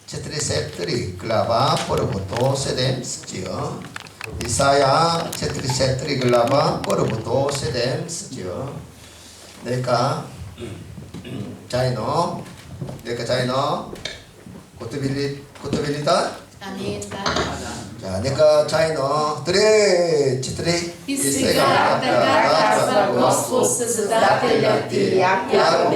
473 glava purvuto sedem scio. Isaya 473 glava purvuto sedem scio. Neka Chino, neka Chino, kutabilidad. Amin. 자, neka Chino 3, 4. И сега, така казва Господ, Създателят ти, Яков,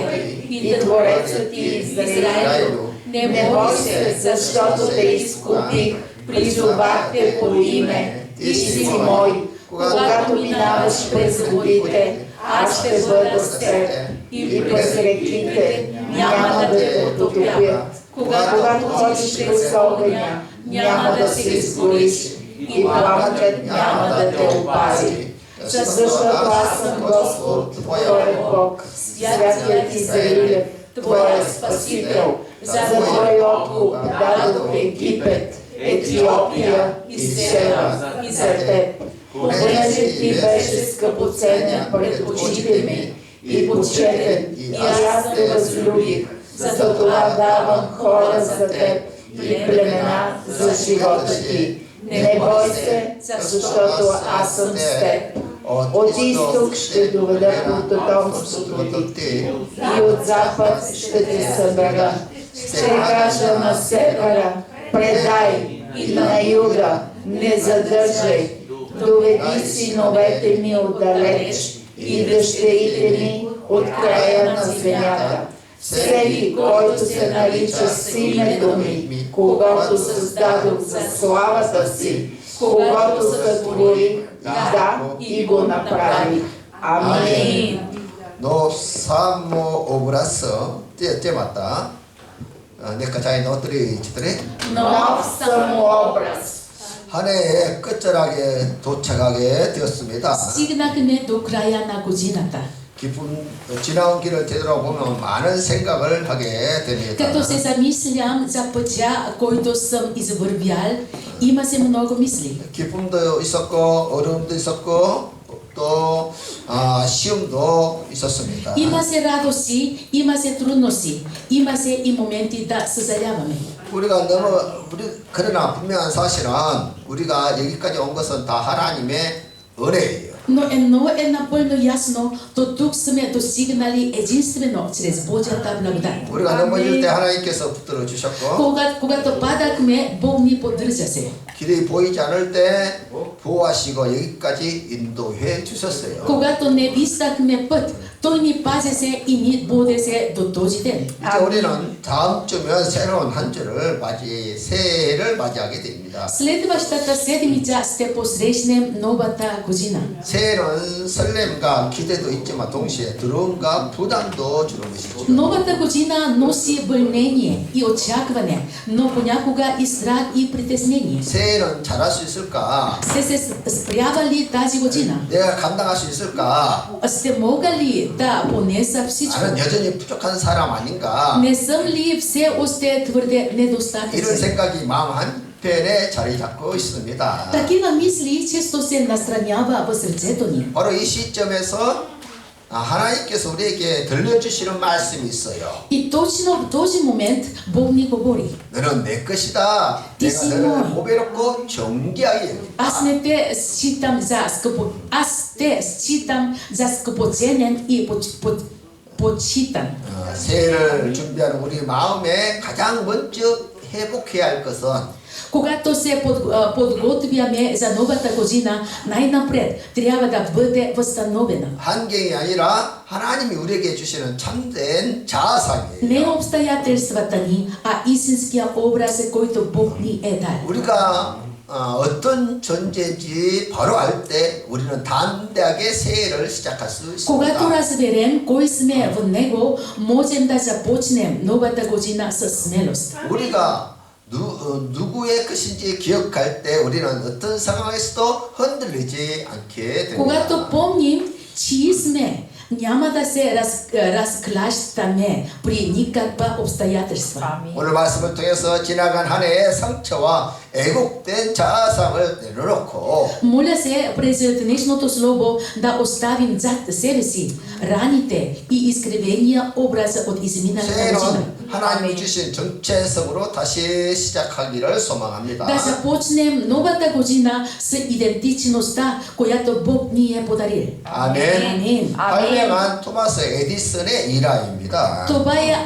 и Творецът ти, Израилю. Не бой се, защото те изкупих, призовах те по име, ти си мой. Когато минаваш през водите, аз ще бъда с теб, и през реките няма да те потопят. Когато ходиш през огъня, няма да се изгориш, и пламъкът няма да те опази. Защото аз съм Господ, Твоя Бог, святият Израилев, Твоя Спасител. За Твой откуп дадох Египет, Етиопия и Сева, и за теб. Понеже ти беше скъпоценен пред очите ми и почетен, и аз те възлюбих, затова давам хора за теб и племена за живота ти. Не бой се, защото аз съм с теб. От изток ще доведа потомството ти и от запад ще те събера. Ще кажа на севера, предай, и на юга, не задържай. Доведи синовете ми отдалеч и дъщерите ми от края на земята. Всеки, който се нарича с името ми, когато създадох за славата си, когато сътворих, да, и го направих. Амин. No samo obrazo, темата. Нека Chino 3, 4. Нов самообраз. 한 해의 끝자락에 도착하게 되었습니다. Стигнахме до края на годината. 지나온 길을 되돌아보면 많은 생각을 하게 됩니다. Като се замислям за пътя, който съм извървял, има се много мисли. 기쁨도 있었고 어려움도 있었고 또 시험도 있었습니다. Има се радости, има се трудности, има се и моменти да съжаляваме. 그러나 분명한 사실은 우리가 여기까지 온 것은 다 하나님의 은혜예요. Но едно е напълно ясно, то тук сме достигнали единствено чрез Божията благодат. 우리가 넘어질 때 하나님께서 붙들어 주셨고 Когато падахме, Бог ни поддържа се. 길이 보이지 않을 때 보호하시고 여기까지 인도해 주셨어요. Когато не виждахме път, Той ни пазеше и ни водеше до този ден. 이제 우리는 다음 주면 새로운 한 주를 새해를 맞이하게 됩니다. Следващата седмица ще посрещнем новата година. 새해는 설렘과 기대도 있지만 동시에 두려움과 부담도 주는 것이죠. Новата година носи вълнение и очакване, но понякога и страх и притеснение. 새해는 잘할 수 있을까? Ще се справя ли тази година? 내가 감당할 수 있을까? Ще мога ли да понеса всичко? 나는 여전히 부족한 사람 아닌가? Не съм ли все още твърде 이런 недостатъчен? 생각이 마음 한편에 자리 잡고 있습니다. Такива мисли често се настранява в сърцето ни. 바로 이 시점에서 하나님께서 우리에게 들려주시는 말씀이 있어요. И точно в този момент Бог ни говори. 너는 내 것이다. 내가 너를 보배롭고 정귀하게 여긴다. Аз не те считам за аз те считам за скъпоценен и почитан. 새해를 준비하는 우리 마음에 가장 먼저 회복해야 할 것은 Когато се подготвяме за новата година, най-напред трябва да бъде възстановена. 환경이 아니라 하나님이 우리에게 주시는 참된 자아상이에요. Не обстоятелствата ни, а истинския образ, който Бог ни е дал. 우리가 어떤 존재인지 바로 알 때 우리는 담대하게 새해를 시작할 수 Когато 있습니다. разберем кой сме в Него, можем да започнем новата година с смелост. 우리가 누구의 것인지 기억할 때 우리는 어떤 상황에서도 흔들리지 않게 됩니다. Когато помним, чии сме, няма да се разклащаме при никаква обстоятелства. 오늘 말씀을 통해서 지나간 한 해의 상처와 애곡된 자아상을 내려놓고 Моля се през днешното слово да оставим зад себе си раните и изкривения образ от изминалата година. 새해는 하나님이 주신 정체성으로 다시 시작하기를 소망합니다. Да започнем новата година с идентичността, която Бог ни е подарил. 아멘. Амин. 발명한 토마스 에디슨의 일화입니다. Това е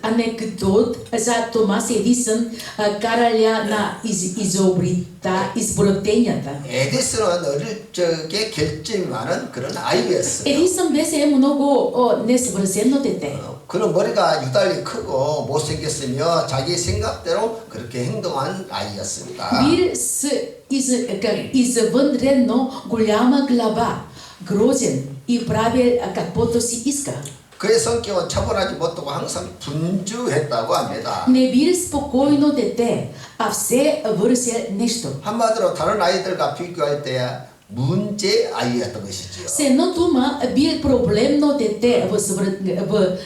анекдот за Томас Едисън, краля на изобретенията. 에디슨은 어릴 적에 결점이 많은 그런 아이였어요. Едисън беше много несъвършено дете. 그는 머리가 유달리 크고 못생겼으며 자기 생각대로 그렇게 행동한 아이였습니다. Бил с извънредно голяма глава, грозен и правил каквото си иска. 그의 성격은 차분하지 못하고 항상 분주했다고 합니다. Не бил спокойно дете, а все вършил нещо. 한마디로 다른 아이들과 비교할 때 문제 아이였던 것이죠. С едно дума бил проблемно дете в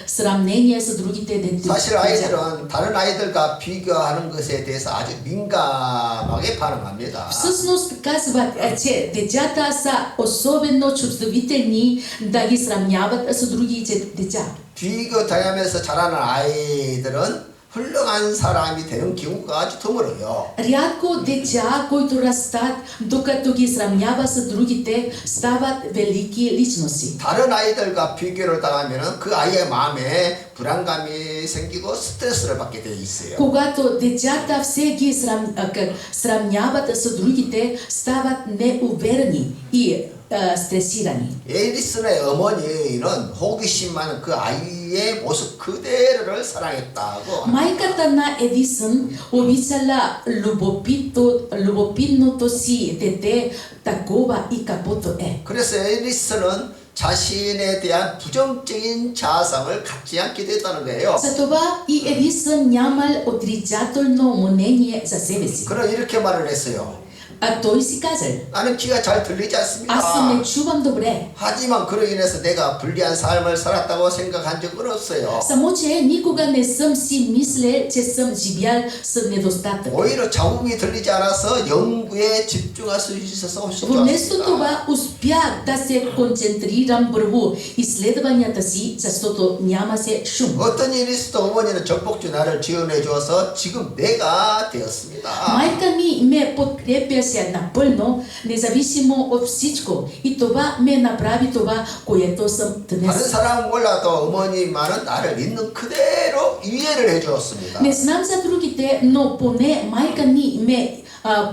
сравнение с другите деца. 사실 아이들은 다른 아이들과 비교하는 것에 대해서 아주 민감하게 반응합니다. Всъщност казват, че децата са особено чувствителни да ги сравняват с другите деца. 비교당하면서 자라는 아이들은 훌륭한 사람이 되는 경우가 아주 드물어요. Рядко деца, които растат, докато ги сравнява с другите, стават велики личности. 다른 아이들과 비교를 당하면 그 아이의 마음에 불안감이 생기고 스트레스를 받게 돼 있어요. Когато децата все ги сравняват с другите, стават неуверени и 스트레스라니. 에디슨의 어머니는 호기심 많은 그 아이의 모습 그대로를 사랑했다고. Майката на Едисън обичала любопитното си дете такова и каквото е. 그래서 에디슨은 자신에 대한 부정적인 자아상을 갖지 않게 됐다는 거예요. Затова и Едисън нямал отрицателно мнение за себе си. 그는 이렇게 말을 했어요. А той си казал, 나는 귀가 잘 들리지 않습니다. аз не чувам добре. 하지만 그로 인해서 내가 불리한 삶을 살았다고 생각한 적은 없어요. Само, че никога не съм си мислил, че съм живял с недостатък. 오히려 자국이 들리지 않아서 연구에 집중할 수 있어서 훨씬 Вместо 좋았습니다. това успях да се концентрирам върху изследванията си, защото нямаше шум. 어떤 일이 있어도 어머니는 전복주 나를 지원해 주어서 지금 내가 되었습니다. Майка ми ме подкрепяше напълно, независимо от всичко. И това ме направи това, което съм 다른 днес. 사람은 몰라도 어머니만은 나를 있는 그대로 이해를 해 주었습니다. Не знам за другите, но поне майка ми ме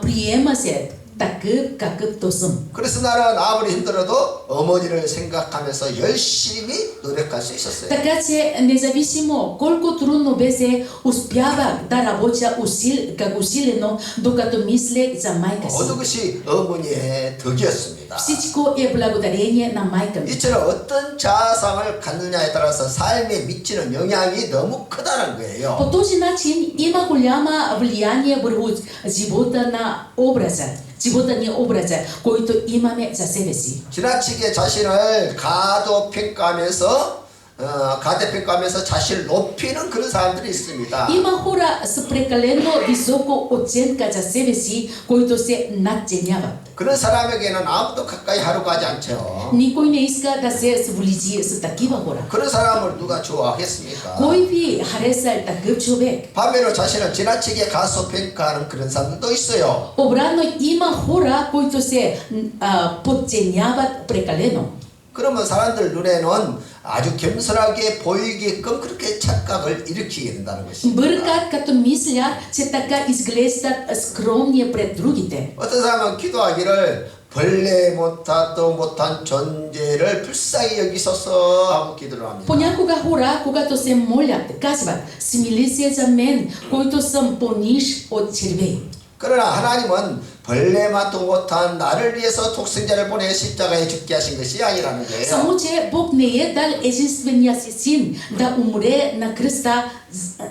приемаше такъв, какъвто съм. 그래서 나는 아무리 힘들어도 어머니를 생각하면서 열심히 노력할 수 있었어요. Така че, независимо колко трудно беше, успявах да работя усилено, докато мислех за майка си. 모든 것이 어머니의 덕이었습니다. Всичко е благодарение на майка ми. 이처럼 어떤 자아상을 갖느냐에 따라서 삶에 미치는 영향이 너무 크다는 거예요. По този начин има голяма влияние върху живота на образа. живота ни образа, който имаме за себе си. 지나치게 자신을 가대평가하면서 자신을 높이는 그런 사람들이 있습니다. Има хора с прекалено високо оценка за себе си, които се надценяват. 그런 사람에게는 아무도 가까이 하려고 하지 않죠. Никой не иска да се сближи с такива хора. 그런 사람을 누가 좋아하겠습니까? Кой ви хареса такъв човек? 반면에 자신을 지나치게 가소평가하는 그런 사람들도 있어요. Обратно има хора, които се подценяват прекалено. 그러면 사람들 눈에는 아주 겸손하게 보이게끔 그렇게 착각을 일으키게 된다는 것입니다. Бъркат, като мислят, че така изглеждат скромни пред другите. 어떤 사람은 기도하기를 벌레 못한 존재를 불쌍히 여기소서 하고 기도를 합니다. Понякога хора, когато се молят, казват: смили се за мен, който съм по-ниж от червей. 그러나 하나님은 벌레만도 못한 나를 위해서 독생자를 보내 십자가에 죽게 하신 것이 아니라는 거예요. Само, че Бог не е дал единствения си син да умре на кръста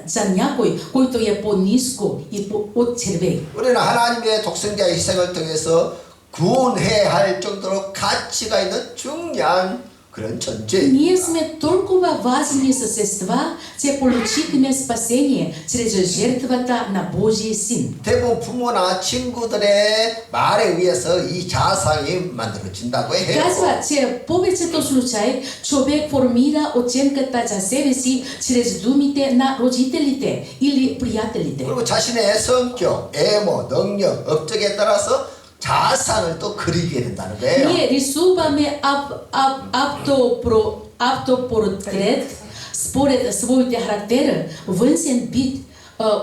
за някой, който е по-ниско и от червей. 우리는 하나님의 독생자의 희생을 통해서 구원해야 할 정도로 가치가 있는 중요한 그런 존재. Ние сме толкова важни същества, че получихме спасение чрез жертвата на Божия Син. 대부분 부모나 친구들의 말에 의해서 이 자상이 만들어진다고 해요. Казва, че в повечето случаи човек формира оценката за себе си чрез думите на родителите или приятелите. 그리고 자신의 성격, 애모, 능력, 업적에 따라서 자상을 또 그리게 된다는 거예요. Ние рисуваме автопортрет според своите характери, външен вид,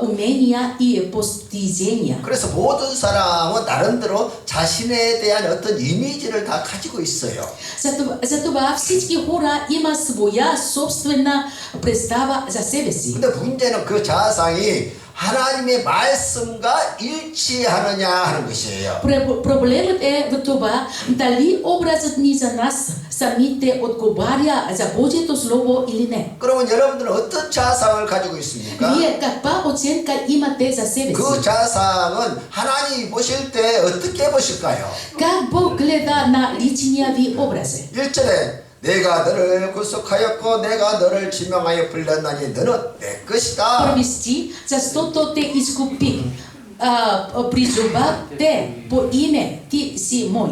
умения и постижения. 그래서 모든 사람은 나름대로 자신에 대한 어떤 이미지를 다 가지고 있어요. Затова всички хора имат своя собствена представа за себе си. 근데 문제는 그 자상이 하나님의 말씀과 일치하느냐 하는 것이에요. Проблемът е в това дали образът ни за нас самите отговаря за Божието Слово или не. 그러면 여러분들은 어떤 자상을 가지고 있습니까? Вие каква оценка имате за себе 그 си? 자상은 하나님이 보실 때 어떻게 보실까요? Как Бог гледа на личния ви образ? 1절에 내가 너를 구속하였고 내가 너를 지명하여 불렀나니 너는 내 것이다. Първи стих, защото те изкупих, призовах те по име, ти си мой.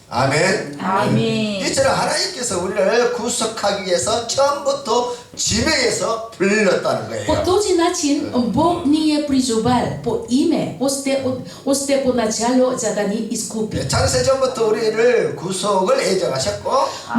아멘. 아멘. 이처럼 하나님께서 우리를 구속하기 위해서 처음부터 지명해서 불렀다는 По 거예요. този начин Бог ни е призовал по име, още поначало, за да ни изкупи. 창세전부터 우리를 구속을 예정하셨고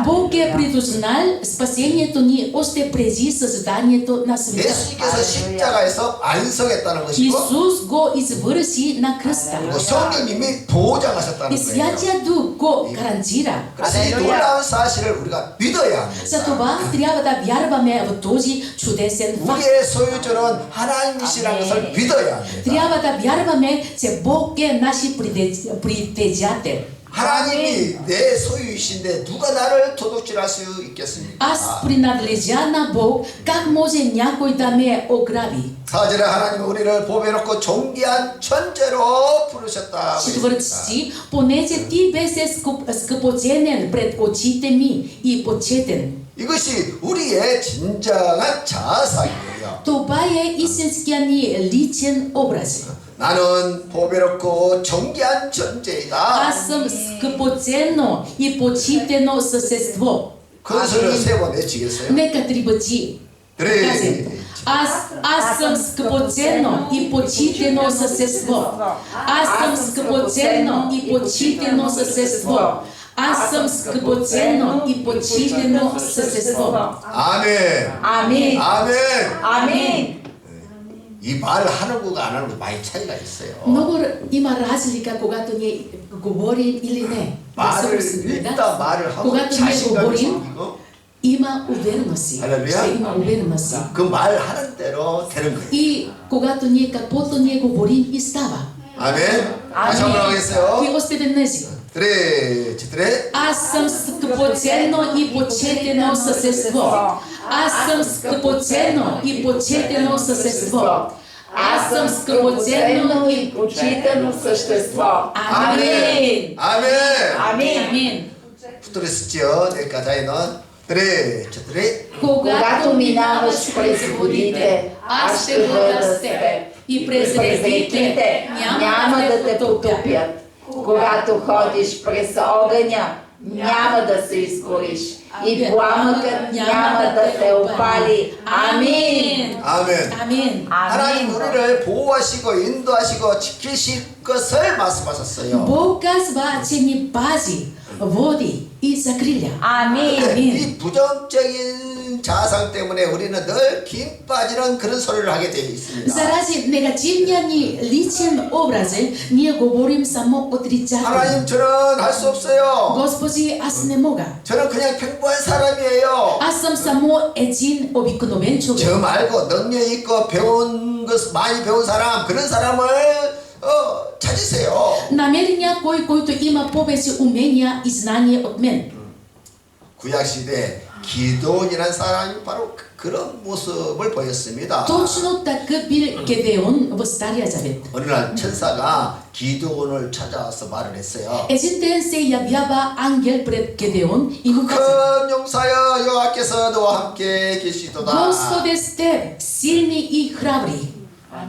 Бог е предузнал спасението ни още преди създанието на света. 예수님께서 십자가에서 완성했다는 것이고 Исус го извърши на кръста. 그리고 성령님이 보장하셨다는 И 거예요. Святия Дух го гарантира. 그래서 이 놀라운 사실을 우리가 믿어야 합니다. затова трябва да вярваме в този чудесен факт. 우리의 소유주는 하나님이시라는 것을 믿어야 합니다. трябва да вярваме, че Бог е наши притежател. 하나님이 내 소유이신데 누가 나를 도둑질할 수 있겠습니까? Аз принадлежа на Бог, как може някой да ме ограби? 4절에 하나님은 우리를 보배롭고 존귀한 천재로 부르셨다. Четвърти стих, понеже ти беше скъпоценен пред очите ми и почетен. 이것이 우리의 진정한 자아상이에요. Това е истинския ни личен образ. 나는 보배롭고 존귀한 존재이다. Аз съм скъпоценно и почитено същество. 그 소리를 3번 외치겠어요? Нека 3 пъти кажем. Аз съм скъпоценно и почитено същество. Аз съм скъпоценно и почитено същество. Аз съм скъпоценно и почитено същество. 아멘. 아멘. 아멘. 아멘. 이 말을 하는 거가 안 하는 거 많이 차이가 있어요. Много има разлика, когато ние говорим или не. 말을 일단 말을 하고 когато ние 자신감이 говорим, 생기고 има увереност. 할렐루야. Ще има увереност. 그 말 하는 대로 되는 거예요. И когато ние каквото ние говорим и става. 아멘. 다시 한번 하겠어요. И още веднъж. 3. Аз съм скъпоценно и почетено същество. Аз съм скъпоценно и почетено същество. Аз съм скъпоценно и почитано същество. Амин. 아멘. 아멘. Амин. 붙들으시죠. 내가 자이는 3. Когато минаваш през водите, аз ще бъда с теб. И през реките няма да те потопят. Когато ходиш през огъня, няма да се изгориш. И пламъкът няма да те опали. Амин. 아멘. 아멘. 하나님 우리를 보호하시고 인도하시고 지키실 것을 말씀하셨어요. Бог казва, че ни пази, води и закриля. 아멘. Амин. 이 부정적인 자상 때문에 우리는 늘 김 빠지는 그런 소리를 하게 되어 있습니다. Заради негативния ни личен образ, ние говорим само отрицателно. 하나님 저는 할 수 없어요. Господи, аз не мога. 저는 그냥 평범한 사람이에요. Аз съм само един обикновен човек. 저 말고 능력 있고 배운 것 많이 배운 사람 그런 사람을 찾으세요. Намери някой, който има повече умения и знания от мен. 구약 시대 기도원이라는 사람이 바로 그런 모습을 보였습니다. Точно такъв бил Гедеон в Стария Завет. 어느 날 천사가 기드온을 찾아와서 말을 했어요. Един ден се явява ангел пред Гедеон и му каза: 큰 용사여, 여호와께서 너와 함께 계시도다. Господи с теб, силни и храбри.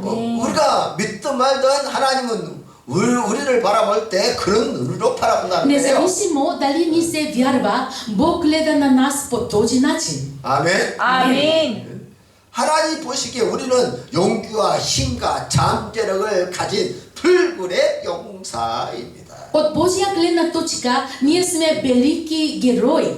우리가 믿든 말든 하나님은 우리를 바라볼 때 그런 눈으로 바라본다는 거예요. Независимо дали ни се вярва, Бог гледа на нас по този начин. 아멘. 아멘. 하나님 보시기에 우리는 용기와 힘과 잠재력을 가진 불굴의 용사입니다. От Божия гледна точка, ние сме велики герои,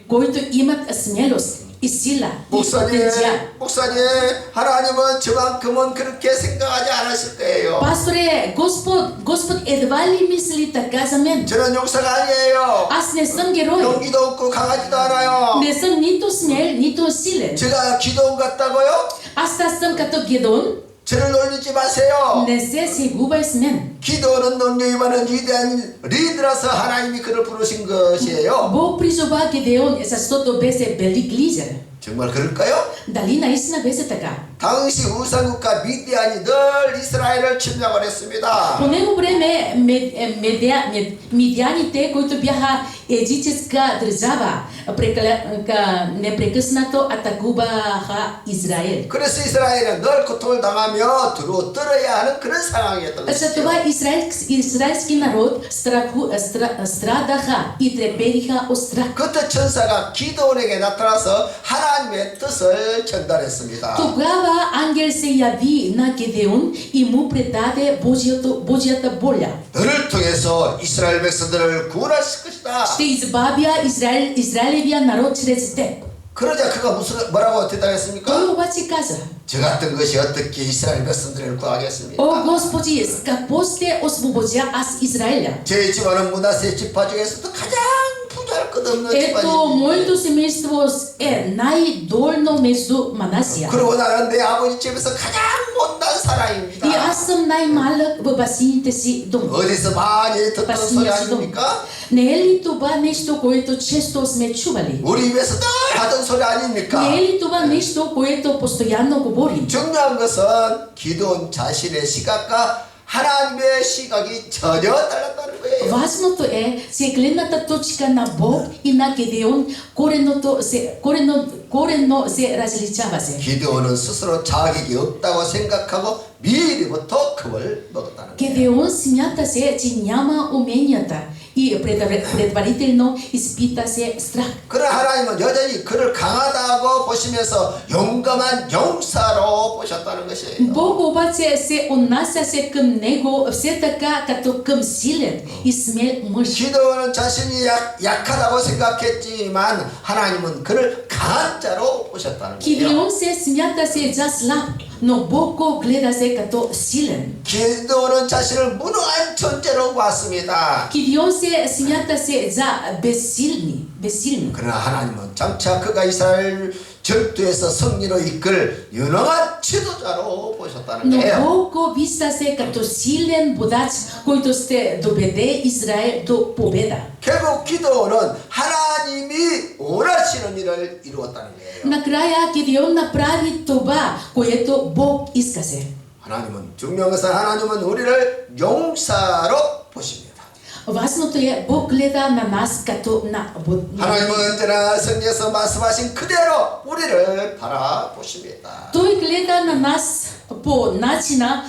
които имат смелост и сила и потенциал. 목사님, 하나님은 저만큼은 그렇게 생각하지 않으실 거예요. Пасторе, Господ едва ли мисли така за мен? 저는 용사가 아니에요. Аз не съм герой. 용기도 없고 강하지도 않아요. Не съм нито смел, нито силен. 제가 기도원 같다고요? Аз съм като Гедеон. 저를 놀리지 마세요. Не се сегувай с мен. 기도는 능력이 많은 위대한 리더라서 하나님이 그를 부르신 것이에요. Бог призова Гедеон, защото беше велик лидер. 정말 그럴까요? Дали наистина беше така? 당시 우상국가 미디안이 늘 이스라엘을 침략을 했습니다. По него време медианите, които бяха езическа държава, непрекъснато атакуваха Израел. 그래서 이스라엘은 늘 고통을 당하며 두루 떨어야 하는 그런 상황이었던 Затова 것이죠. израелски народ страдаха и трепериха от страх. 그때 천사가 기도원에게 나타나서 하나님의 뜻을 전달했습니다. Тогава ангел се яви на Гедеон и му предаде Божията воля. 너를 통해서 이스라엘 백성들을 구원하실 것이다. Ще избавя Израилевия народ чрез теб. 그러자 그가 뭐라고 대답했습니까? Той обаче каза: 저 같은 것이 어떻게 이스라엘 백성들을 구하겠습니까? О Господи, с какво ще освободя аз Израиля? 제 집안은 문하세 지파 중에서도 가장 부자할 것 없는 Ето, 집안입니다. моето семейство е най-долно между Манасия. 그리고 나는 내 아버지 집에서 가장 못난 사람입니다. И аз съм най-малък в басините си дом. 어디서 많이 듣던 소리 Басиния си дом. 아닙니까? Не е ли това нещо, което често сме чували? 우리 입에서 늘 하던 소리 아닙니까? Не е ли това нещо, което постоянно говорим? 중요한 것은 기도원 자신의 시각과 하나님의 시각이 전혀 달랐다는 거예요. Важното е, че гледната точка на Бог и на Гедеон коренно се различава се. 기도원은 스스로 자격이 없다고 생각하고 미리부터 겁을 먹었다는 거예요. Гедеон смята се, че няма уменията и предварително изпита се страх. 그러나 하나님은 여전히 그를 강하다고 보시면서 용감한 용사로 보셨다는 것이에요. Бог обаче се отнасяше към него все така като към силен и смел мъж. 기도원은 자신이 약하다고 생각했지만 하나님은 그를 강한 자로 보셨다는 거예요. Гедеон се смяташе за слаб, но Бог го гледаше като силен. 기도원은 자신을 무능한 존재로 봤습니다. Гедеон се смяташе за безсилни. 그러나 하나님은 장차 그가 이스라엘 절투에서 승리로 이끌 유능한 지도자로 보셨다는 Но 거예요. Бог го виждаше като силен водач, който ще доведе Израел до победа. 결국 기도원은 하나님이 원하시는 일을 이루었다는 거예요. Накрая Гедеон направи това, което Бог искаше. 하나님은 중요한 것은 하나님은 우리를 용사로 보십니다. Важното е, Бог гледа на нас като на 하나님은 언제나 성경에서 말씀하신 그대로 우리를 바라보십니다. Той гледа на нас по начина,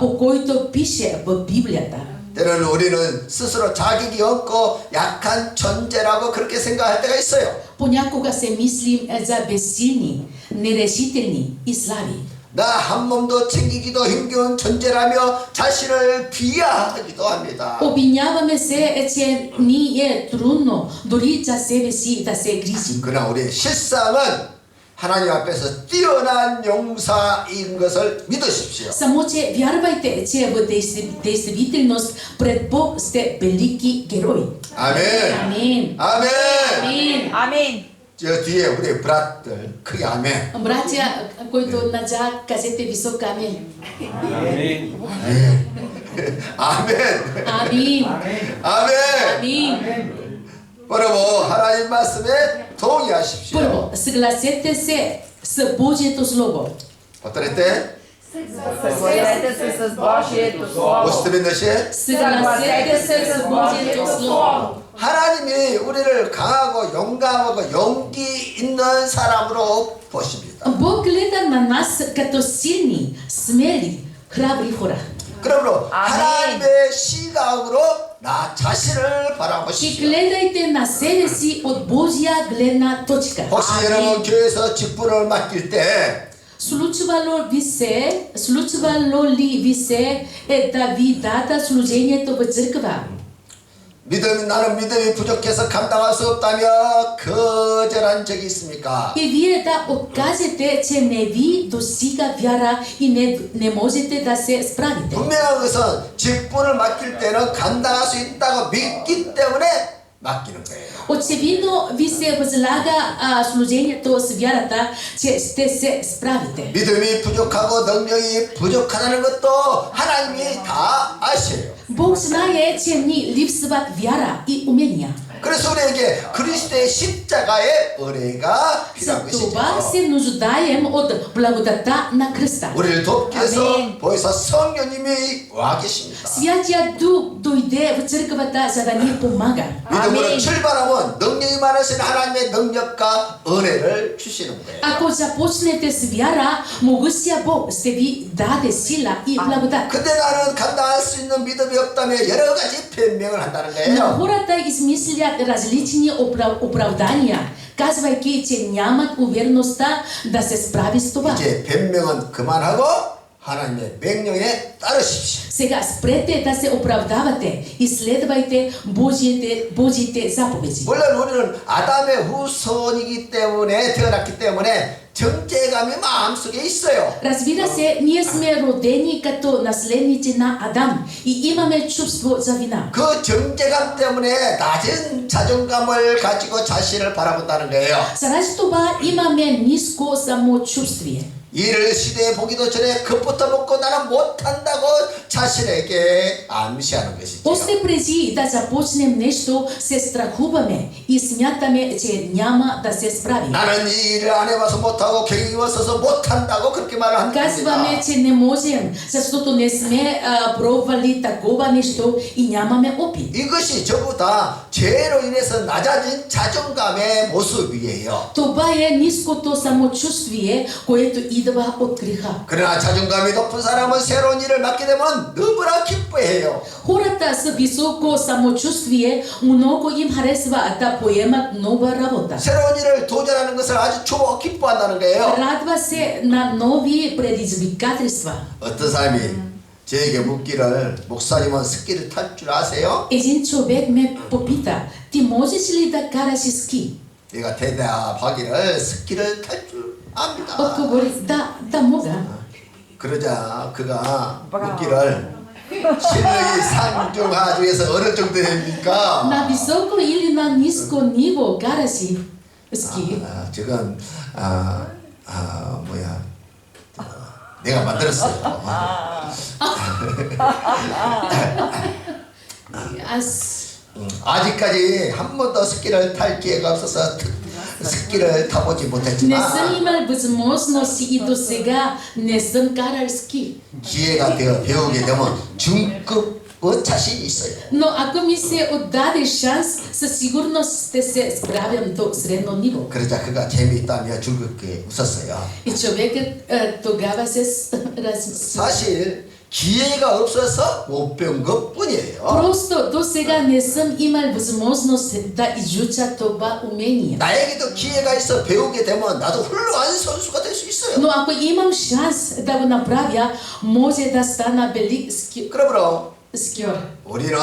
по който пише в Библията. 때로는 우리는 스스로 자격이 없고 약한 존재라고 그렇게 생각할 때가 있어요. Понякога се мислим за безсилни, нерешителни и слаби. 나 한 몸도 챙기기도 힘겨운 존재라며 자신을 비하하기도 합니다. Обвиняваме се, че ни е трудно дори за себе си да се грижим. 그러나 우리의 실상은 하나님 앞에서 뛰어난 용사인 것을 믿으십시오. Само че вярвайте, че в действителност пред Бог сте велики герои. 아멘. Амин. 아멘. Амин. 아멘. 저 뒤에 우리 브라들 크게 아멘. Братя, които назад, кажете високо амин. 아멘. 아멘. Амин. 아멘. Амин. 여러분 하나님 말씀에 동의하십시오. Първо, съгласете се с Божието Слово. 어떨때? Съгласете се с Божието Слово. 무스터빈 것이 Съгласете се с Божието Слово. 하나님이 우리를 강하고 용감하고 용기 있는 사람으로 보십니다. Бог гледа на нас като силни, смели, храбри хора. 그러므로 아멘. 하나님의 시각으로 나 자신을 И 바라보십시오. гледайте на себе си от Божия гледна точка. 혹시 여러분 교회에서 직분을 맡길 때 Случвало ли ви се да ви дада служението в църква? 나는 믿음이 부족해서 감당할 수 없다며 거절한 적이 있습니까? И вие да откажете, че не ви достига вяра и не можете да се справите. 분명한 것은 직분을 맡길 때는 감당할 수 있다고 믿기 때문에 맡기는 거예요. Очевидно ви се възлага служението с вярата, че ще се справите. 믿음이 부족하고 능력이 부족하다는 것도 하나님이 다 아셔요. Бог знае, че ни липсват вяра и умения. 그래서 우리에게 그리스도의 십자가의 은혜가 필요한 За това 것이죠. се нуждаем от благодата на кръста. 우리를 돕기 위해서 아멘. 보혜사 성령님이 와 계십니다. Святия Дух дойде в църквата, за да ни помага. 믿음으로 아멘. 출발하면 능력이 많으신 하나님의 능력과 은혜를 주시는 거예요. Ако започнете с вяра, могъщия Бог ще ви даде сила и благодат. 근데 나는 감당할 수 있는 믿음이 없다며 여러 가지 변명을 한다는 Но 거예요. хората измислят различни оправдания, казвайки, че нямат увереността да се справи с това. 이제 변명은 그만하고 하나님의 명령에 따르십시오. Сега спрете да се оправдавате и следвайте Божиите заповеди. 물론 우리는 아담의 후손이기 때문에 태어났기 때문에 정죄감이 마음속에 있어요. Разбира се, ние сме родени като наследници на Адам и имаме чувство за вина. 그 정죄감 때문에 낮은 자존감을 가지고 자신을 바라본다는 거예요. Заради това имаме ниско самочувствие. 일을 시대에 보기도 전에 겁부터 먹고 나는 못한다고 자신에게 암시하는 것이죠. Още преди да започнем нещо, се страхуваме и смятаме, че няма да се справим. 나는 이 일을 안 해봐서 못하고 경력이 없어서 못한다고 그렇게 말을 합니다. Казваме, че не можем, защото не сме пробвали такова нещо и нямаме опит. 이것이 전부 다 죄로 인해서 낮아진 자존감의 모습이에요. Това е ниското самочувствие, което идва от греха. 그러나 자존감이 높은 사람은 새로운 일을 맡게 되면 너무나 기뻐해요. Хората с високо самочувствие много им харесва да поемат нова работа. 새로운 일을 도전하는 것을 아주 기뻐한다는 거예요. Радва се на нови предизвикателства. 어떤 사람이 저에게 묻기를 목사님은 스키를 탈 줄 아세요? Един човек ме попита, ти можеш ли да караш ски? 내가 대답하기를 스키를 탈 줄 압니다. Отговорих, да мога. 그러자 그가 묻기를 실력이 상중하 중에서 어느 정도 됩니까? На високо или на ниско ниво караш ски? 지금 내가 만들었어요. Аз 아직까지 한 번도 스키를 탈 기회가 없어서 스키를 타보지 не съм 못했지만 имал възможност и до сега не съм карал ски. 기회가 되어 배우게 되면 중급 자신이 있어요. Но ако ми се отдаде шанс, със сигурност ще се справям до средно ниво. 그러자 그가 재미있다며 즐겁게 웃었어요. И човекът тогава се разсмя. 사실 기회가 없어서 못 배운 것뿐이에요. Просто до сега не съм имал възможност да изуча това умение. 나에게도 기회가 있어 배우게 되면 나도 훌륭한 선수가 될 수 있어요. Но ако имам шанс да го направя, може да стана велик 그러므로 скиор. 우리는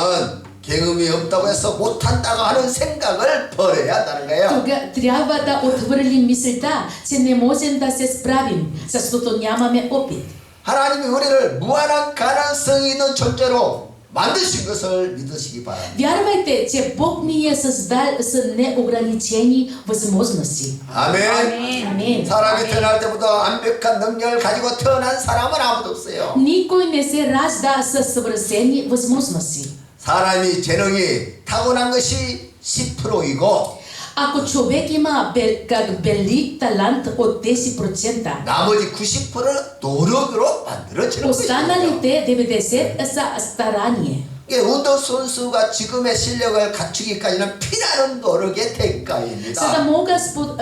경험이 없다고 해서 못한다고 하는 생각을 버려야 한다는 거예요. Тога трябва да отхвърлим мисълта, че не можем да се справим, защото нямаме опит. 하나님이 우리를 무한한 가능성이 있는 존재로 만드신 것을 믿으시기 바랍니다. Вярвайте, че Бог ни е създал с неограничени възможности. 아멘. Амин. 사람이 태어날 때부터 완벽한 능력을 가지고 태어난 사람은 아무도 없어요. Никой не се ражда със съвършени възможности. 사람이 재능이 타고난 것이 10%이고 Ако човек има велик талант от 10%, 나머지 90%는 노력으로 만들어지는 것입니다. останалите 90% са старание. 이게 운동선수가 지금의 실력을 갖추기까지는 피나는 노력의 대가입니다. За да могат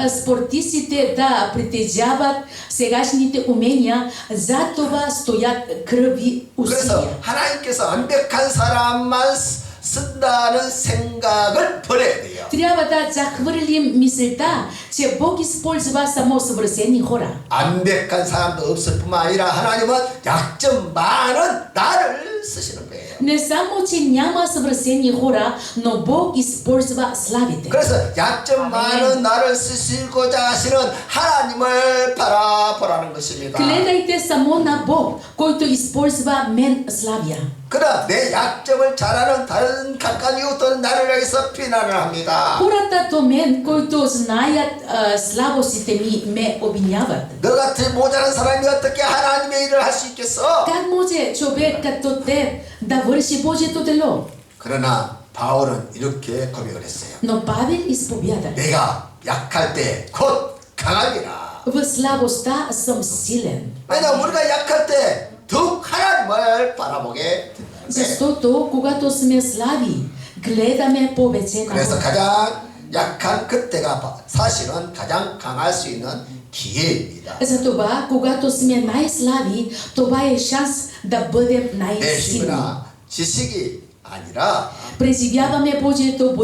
спортистите да притежават сегашните умения, за това стоят кръви 그래서 усилия. 하나님께서 완벽한 사람만 쓴다는 생각을 버려야 돼요. Трябва да захвърлим мисълта, че Бог използва само съвършени хора. 완벽한 사람도 없을 뿐만 아니라 하나님은 약점 많은 나를 쓰시는 거예요. Не само, че няма съвършени хора, но Бог използва славите. 그래서 약점 많은 나를 쓰시고자 하시는 하나님을 바라보라는 것입니다. Гледайте само на Бог, който използва мен славя. 그러나 내 약점을 잘 아는 다른 각각 이웃들은 나를 향해서 비난을 합니다. Хората до мен, които знаят слабостите ми, ме обвиняват. 너 같은 모자란 사람이 어떻게 하나님의 일을 할 수 있겠어? Как може човек като теб да върши Божието дело? 그러나 바울은 이렇게 고백을 했어요. Но Павел изповяда: 내가 약할 때 곧 강함이라. в слабостта съм силен. 왜냐하면 우리가 약할 때 더욱 하나님을 바라보게 된다. Защото когато сме слаби, гледаме повече на 그래서 Бога. 가장 약한 그때가 사실은 가장 강할 수 있는 기회입니다. Затова, когато сме най-слаби, това е шанс да бъдем 내 най-силни. 힘이나 지식이 아니라 Преживяваме Божието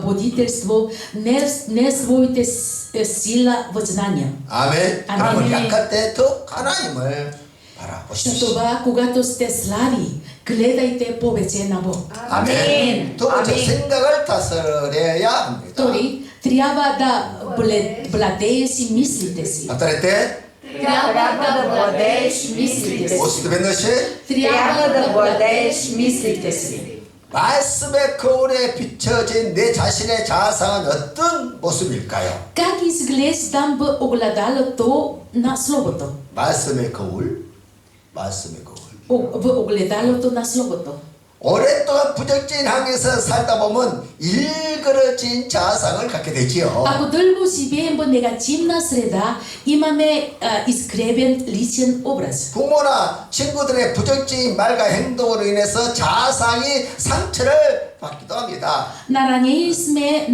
водителство, не своите сила в знания. 아멘. 아멘. 그러면 약할 때 더 하나님을 바라보십시오. Затова, когато сте слаби, гледайте повече на Бог. 아멘. 두 번째 아멘. 생각을 다스려야 합니다. Втори, трябва да владее си мислите си. 어떨 때 Трябва да владееш мислите си. 모습도 된 것이 Трябва да владееш мислите си. 말씀의 거울에 비춰진 내 자신의 자아상은 어떤 모습일까요? Как изглеждам в огледалото на Словото? 말씀의 거울, 말씀의 거울. В огледалото на Словото. 오랫동안 부정적인 환경에서 살다 보면 일그러진 자아상을 갖게 되지요. Ако дълго живеем в негативна среда, имаме изкривен личен образ. 부모나 친구들의 부정적인 말과 행동으로 인해서 자아상이 상처를 받기도 합니다. Наранени сме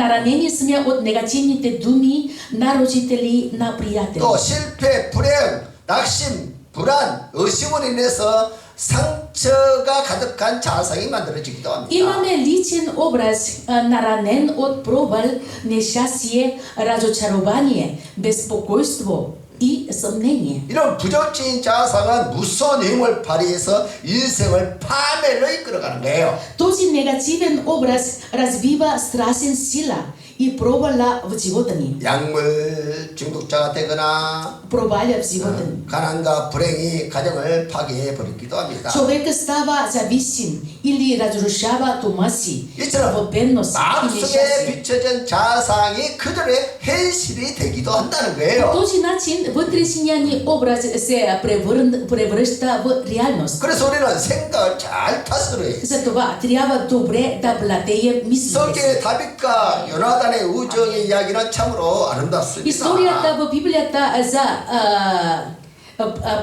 от негативните думи на родители, на приятели. 또 실패, 불행, 낙심, 불안, 의심으로 인해서 상처가 가득한 자아상이 만들어지기도 합니다. Имаме личен образ, наранен от провал, нещастие, разочарование, безпокойство и съмнение. 이런 부정적인 자아상은 무서운 힘을 발휘해서 인생을 파멸로 이끌어가는 거예요. Този негативен образ развива страшен сила и провала в живота ни. 약물 중독자가 되거나 Проваля в живота ни. 가난과 불행이 가정을 파괴해 버리기도 합니다. Човек става зависим или разрушава дома си 이처럼 в бедност и 마음속에 нещастие. 비춰진 자아상이 그들의 현실이 되기도 한다는 По 거예요. този начин вътрешният ни образ се превръща в реалност. 그래서 우리는 생각을 잘 다스려야 해요. Затова трябва добре да владеем мислите си. 성경의 다윗과 요나단의 우정의 이야기는 참으로 아름답습니다. Историята в Библията за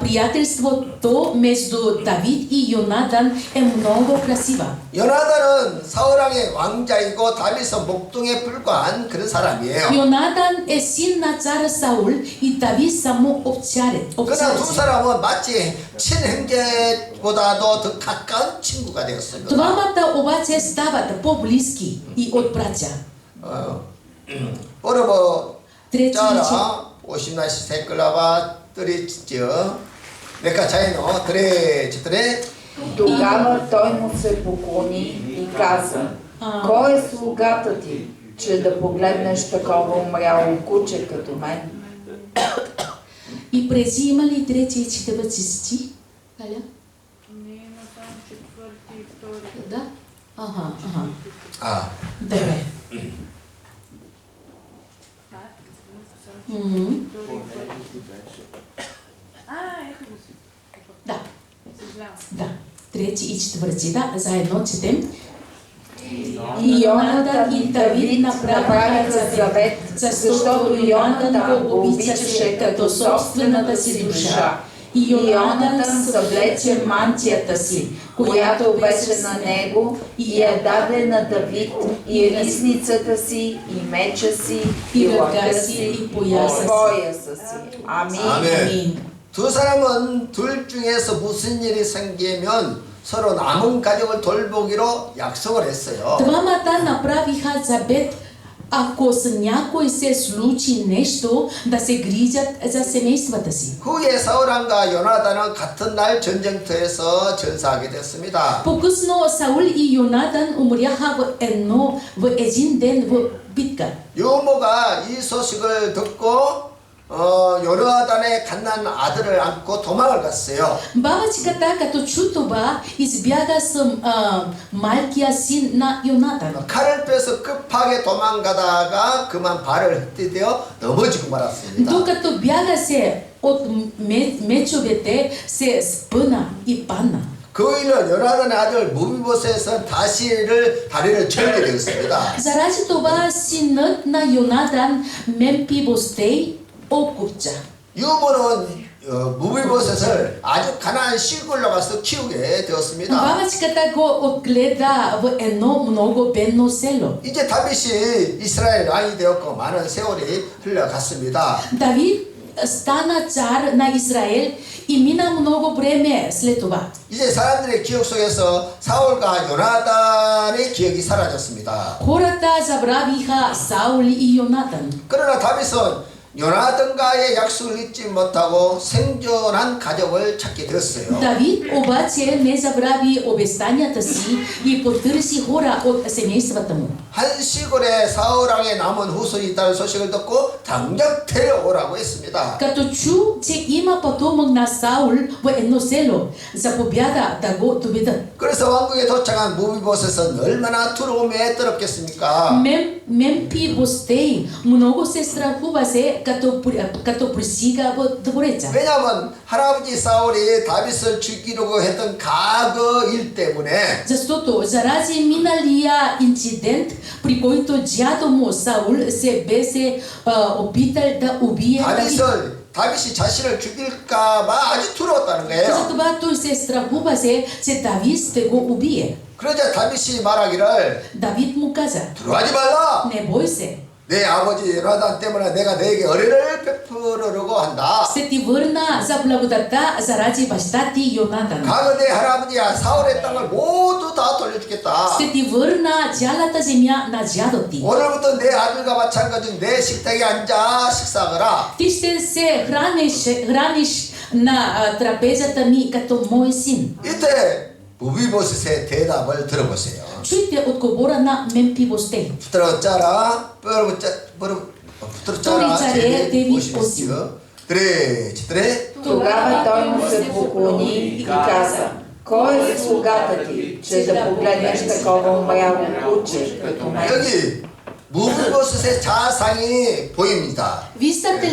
приятелството между Давид и Йонатан е много красива. 요나단은 사울왕의 왕자이고 다윗은 목동에 불과한 그런 사람이에요. Йонатан е син на царя Саул и Давид само овчарец. 그러나 두 사람은 마치 친형제보다도 더 가까운 친구가 되었습니다. Двамата обаче стават по-близки и от братя. 어르버 Трети личи. 짜라 50나시 세클라바 뜨리치죠. 내가 차이노 드레 지드레 Тогава той му се поклони и каза: Кой е слугата ти, че да погледнеш такова умряло куче като мен? И преди има ли трети и четвърти стих? Галя? Не има там четвърти и втори. Да? Ага. 아 Добре. Ето го си. Да. Съжалявам. Да. Трети и четвърти. Да, заедно четем. И Йонатан и Давид направиха завет, защото Йонатан го обичаше като собствената си душа. И Йонатан съвлече мантията си, която беше на него, и я даде на Давид, и ризницата си, и меча си, и лъка си, и пояса си. Амин. 아멘. 두 사람은 둘 중에서 무슨 일이 생기면 서로 남은 가족을 돌보기로 약속을 했어요. Двамата направиха завет, ако с някой се случи нещо, да се грижат за семействата си. 후에 사울왕과 요나단은 같은 날 전쟁터에서 전사하게 됐습니다. По-късно Саул и Йонатан умряха в един ден в битка. 유모가 이 소식을 듣고 요나단의 갓난 아들을 안고 도망을 갔어요. Бабачката, като чу това, избяга с малкия син на Йонатан. 칼을 빼서 급하게 도망가다가 그만 발을 헛디뎌 넘어지고 말았습니다. Докато бягаше от мечовете, се спъна и падна. 그 일은 요나단의 아들 무비보셋은 다리를 절게 되었습니다. Заради това синът на Йонатан Мемфибостей окупча. 유모는 무비보셋을 아주 가난한 시골로 가서 키우게 되었습니다. Бабачката го отгледа в едно много бедно село. 이제 다윗이 이스라엘 왕이 되었고 많은 세월이 흘러갔습니다. Давид стана цар на Израел и мина много време след това. 이제 사람들의 기억 속에서 사울과 요나단의 기억이 사라졌습니다. Хората забравиха Саул и Йонатан. 그러나 다윗은 요나단과의 약속을 잊지 못하고 생존한 가족을 찾게 되었어요. Давид обаче не забрави обещанията си и потърси хора от семействата му. 한 시골에 사울왕의 남은 후손이 있다는 소식을 듣고 당장 데려오라고 했습니다. Като чу, че има потомък на Саул в едно село, заповяда да го доведат. 그래서 왕궁에 도착한 무비보셋은 얼마나 두려움에 떨었겠습니까? Мемфибостей много се страхуваше, като присига в двореца. 왜냐하면 할아버지 사울이 다윗을 죽이려고 했던 과거 일 때문에 Защото заради миналия инцидент, при който дядо му Саул се беше опитал да убие Давид. 다윗이 자신을 죽일까봐 아주 두려웠다는 거예요. Затова той се страхуваше, че Давид ще го убие. 그러자 다윗이 말하기를 Давид му каза: 두려워하지 말라. не бой се. 내 아버지 요나단 때문에 내가 너에게 은혜를 베풀으려고 한다. Ще ти върна за благодата заради баща ти Йонатан. 과거 내 할아버지야 사울의 땅을 모두 다 돌려주겠다. Ще ти върна цялата земя на дядо ти. 오늘부터 내 아들과 마찬가지 내 식탁에 앉아 식사하거라. Ти ще се храниш на трапезата ми като мой син. 이때 무비보셋의 대답을 들어보세요. Чуйте отговора на Мемфибостей. 붙들었자라 붙들었자라 Втори царе 9:8. 드레 Тогава той му се поклони и каза: кой е слугата ти, че да погледнеш такова умряло куче като мен? 여기 무비보셋의 자상이 보입니다. Виждате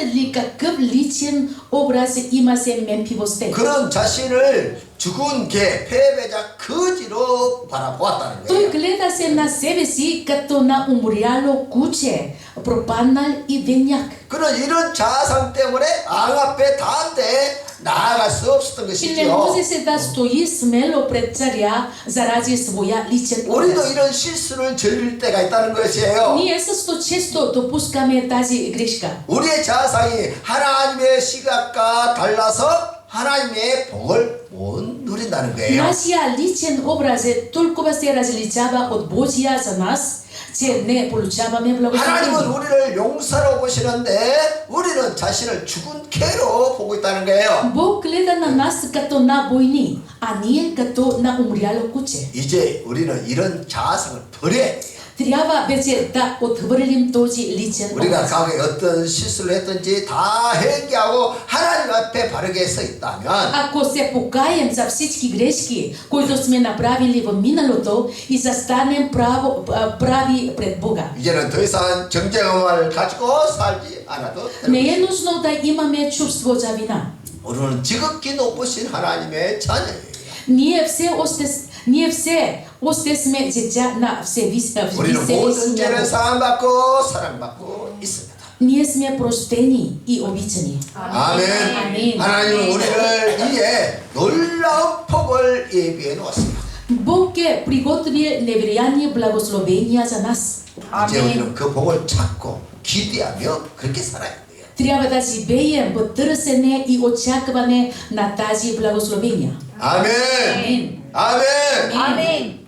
ли какъв личен образ имаше Мемфибостей? 그런 자신을 죽은 개, 패배자, 거지로 바라보았다는 Той 거예요. гледаше на себе си като на умряло куче, пропаднал и виняк. 그런 이런 자상 때문에 왕 앞에 다한테 나아갈 수 없었던 И не 것이죠. можеше да стои смело пред царя заради своя личен 우리도 образ. 이런 실수를 저질 때가 있다는 것이에요. Ние също често допускаме тази грешка. 우리의 자상이 하나님의 시각과 달라서 하나님의 복을 못 누린다는 거예요. Нашия личен образ толкова се различава от Божия за нас, че не получаваме 하나님은 благословение. 우리를 용서로 보시는데 우리는 자신을 죽은 개로 보고 있다는 거예요. Бог гледа на нас като на бойни, а ние като на умряло куче. 이제 우리는 이런 자상을 버려야 돼요. Трябва вече да отхвърлим този личен 우리가 образ. 과거에 어떤 실수를 했든지 다 회개하고 하나님 앞에 바르게 서 있다면 Ако се покаем за всички грешки, които сме направили в миналото и застанем прави пред Бога. 이제는 더 이상 정죄감을 가지고 살지 않아도 Не 됩니다. е нужно да имаме чувство за вина. 우리는 지극히 높으신 하나님의 자녀예요. Ние все още Ние все още сме деца на 우리는 모든 Всевишния 죄를 Бог. 사함받고 사랑받고 있습니다. Ние сме простени и обичани. 아멘. 아멘. 하나님은 우리를 위해 놀라운 복을 예비해 놓았습니다. Бог е приготовил невероятни благословения за нас. 이제 우리는 그 복을 찾고 기대하며 그렇게 살아야 돼요. Трябва да живеем в търсене и очакване на тази благословения. 아멘. 아멘. 아멘. 아멘.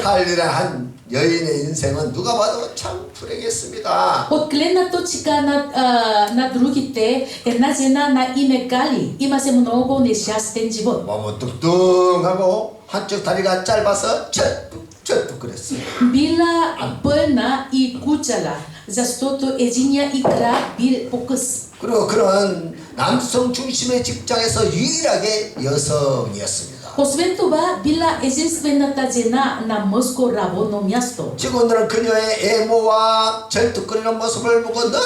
칼리라 한 여인의 인생은 누가 봐도 참 불행했습니다. От гледна точка на другите, една жена на име Гали имаше много нещастен живот. 몸은 뚱뚱하고 한쪽 다리가 짧아서 쩍뚝 그랬어요. Била пълна и кучала, защото единия и крак бил по-къс. 그리고 그런 남성 중심의 직장에서 유일하게 여성이었습니다. Освен това, била единствената жена на мъжко работно място. 직원들은 그녀의 애모와 절뚝거리는 모습을 보고 늘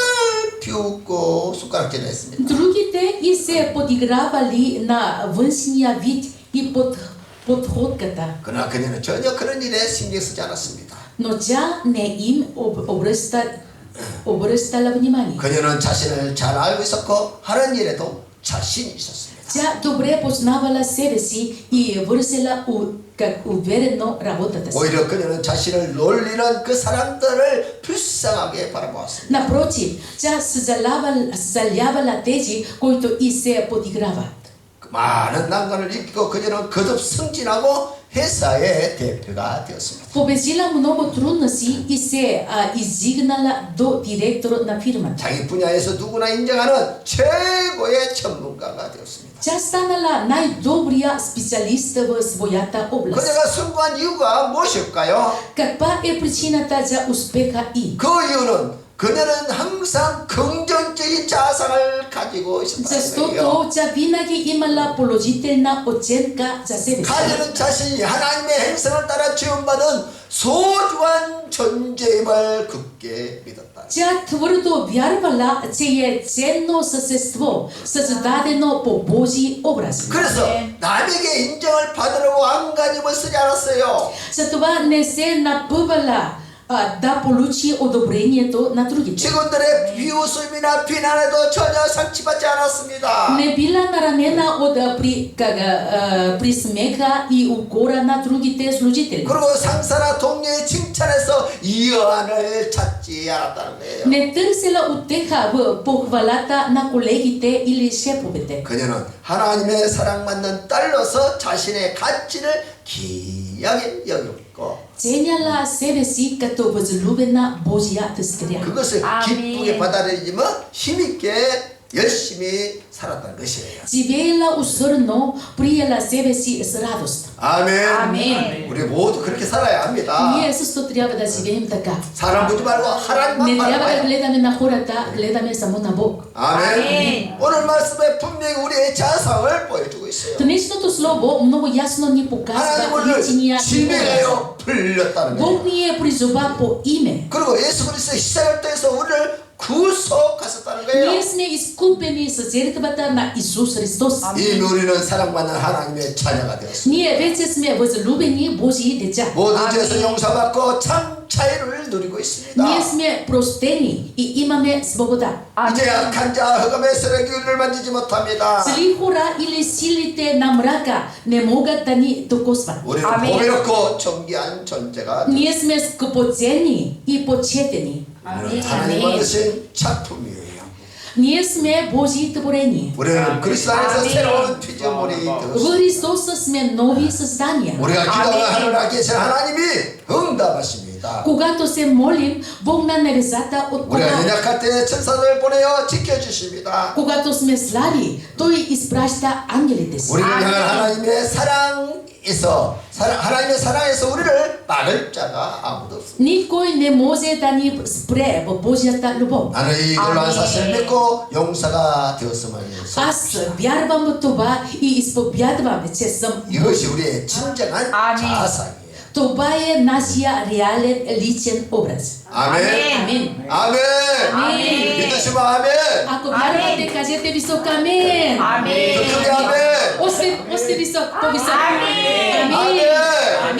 비웃고 숟가락질을 했습니다. Другите и се подигравали на външния вид и подходката. 그러나 그녀는 전혀 그런 일에 신경 쓰지 않았습니다. Но тя не им обръщала внимание. 그녀는 자신을 잘 알고 있었고 하는 일에도 자신이 있었습니다. Тя добре познавала себе си и вършила как уверено работата си. 오히려 그녀는 자신을 놀리는 그 사람들을 불쌍하게 바라보았습니다. Напротив, тя съжалявала тези, които и се подиграват. 그 많은 난관을 이기고 그녀는 거듭 승진하고 회사의 대표가 되었습니다. Победила много трудности и се издигнала до директор на фирмата. 자기 분야에서 누구나 인정하는 최고의 전문가가 되었습니다. Тя станала най-добрия специалист в своята област. 그녀가 승부한 이유가 무엇일까요? Каква е причината за успеха 이? 그 이유는 그녀는 항상 긍정적인 자상을 가지고 있었다는 거예요. Защото тя винаги имала положителна оценка за себе си. 가지는 자신이 하나님의 행성을 따라 지원받은 소중한 존재임을 굳게 믿었다. Тя твърдо вярвала, че е ценно същество, създадено по Божий образ. 그래서 남에게 인정을 받으려고 안간힘을 쓰지 않았어요. Затова не се напъвала да получи одобрението на другите. 직원들의 비웃음이나 비난에도 전혀 상처받지 않았습니다. Не била наранена от присмеха и укора на другите служители. 그리고 상사나 동료의 칭찬에서 이완을 찾지 않았다는 거예요. Не търсила утеха в похвалата на колегите или шефовете. 그녀는 하나님의 사랑받는 딸로서 자신의 가치를 귀하게 여겼고 Ценяла себе си като възлюбена Божия дъщеря. 그것을 기쁘게 받아들이며 힘있게 열심히 살았다는 것이에요. Живеела усърдно, приела себе си с радост. 아멘. 아멘. 우리 모두 그렇게 살아야 합니다. Ние също трябва да живеем така. 사람 보지 말고 하나님만 Не трябва да 바라봐요. гледаме на хората, гледаме само на Бог. 아멘. 오늘 말씀에 분명히 우리의 자상을 보여주고 있어요. Днешното слово много ясно ни показва 하나님 личния 우리를 지명하여 불렀다는 거예요. Бог ни е призова по име. 그리고 예수 그리스도의 시작을 통해서 우리를 구속하셨다는 Ние 거예요. сме изкупени с жертвата на Исус Христос. 이미 우리는 사랑받는 하나님의 자녀가 되었습니다. Ние вече сме възлюбени Божии деца. 모든 죄에서 용서받고 참 자유를 누리고 있습니다. Ние сме простени и имаме свобода. 이제 약한 자 흑암의 세력이 우리를 만지지 못합니다. Зли хора или силите на мрака не могат да ни докосват. 우리는 보배롭고 존귀한 존재가 Ние сме скъпоценни и почетени. 우리는 하나님 만드신 작품이에요. Ние сме Божии творение. 우리는 그리스도 안에서 새로운 피조물이 В 되었습니다. Христос сме нови създания. 우리가 기도하는 하늘에 계신 하나님이 응답하십니다. Когато се молим, Бог на небесата 우리가 отговаря. 연약할 때 천사들 보내어 지켜주십니다. Когато сме слаби, Той изпраща ангелите си. 우리를 향한 하나님의 하나님의 사랑에서 우리를 막을 자가 아무도 없습니다. Никой не може да ни спре в Божията любов. 나는 이 놀라운 사실을 믿고 용사가 되었음을 Аз вярвам в това и изповядвам, че съм. 이것이 우리의 진정한 자상이에요. Това е нашия реален личен образ. 아멘. Амин. 아멘. 아멘. 믿으시면 아멘. Ако вярвате, кажете високо амин. 더 크게 아멘. Още високо, по-високо. 아멘. Амин.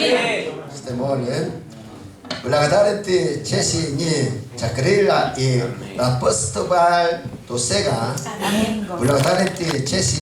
Amen. Belakang Jesse ni Chakrila i la festival tosega. Amen. Belakang Jesse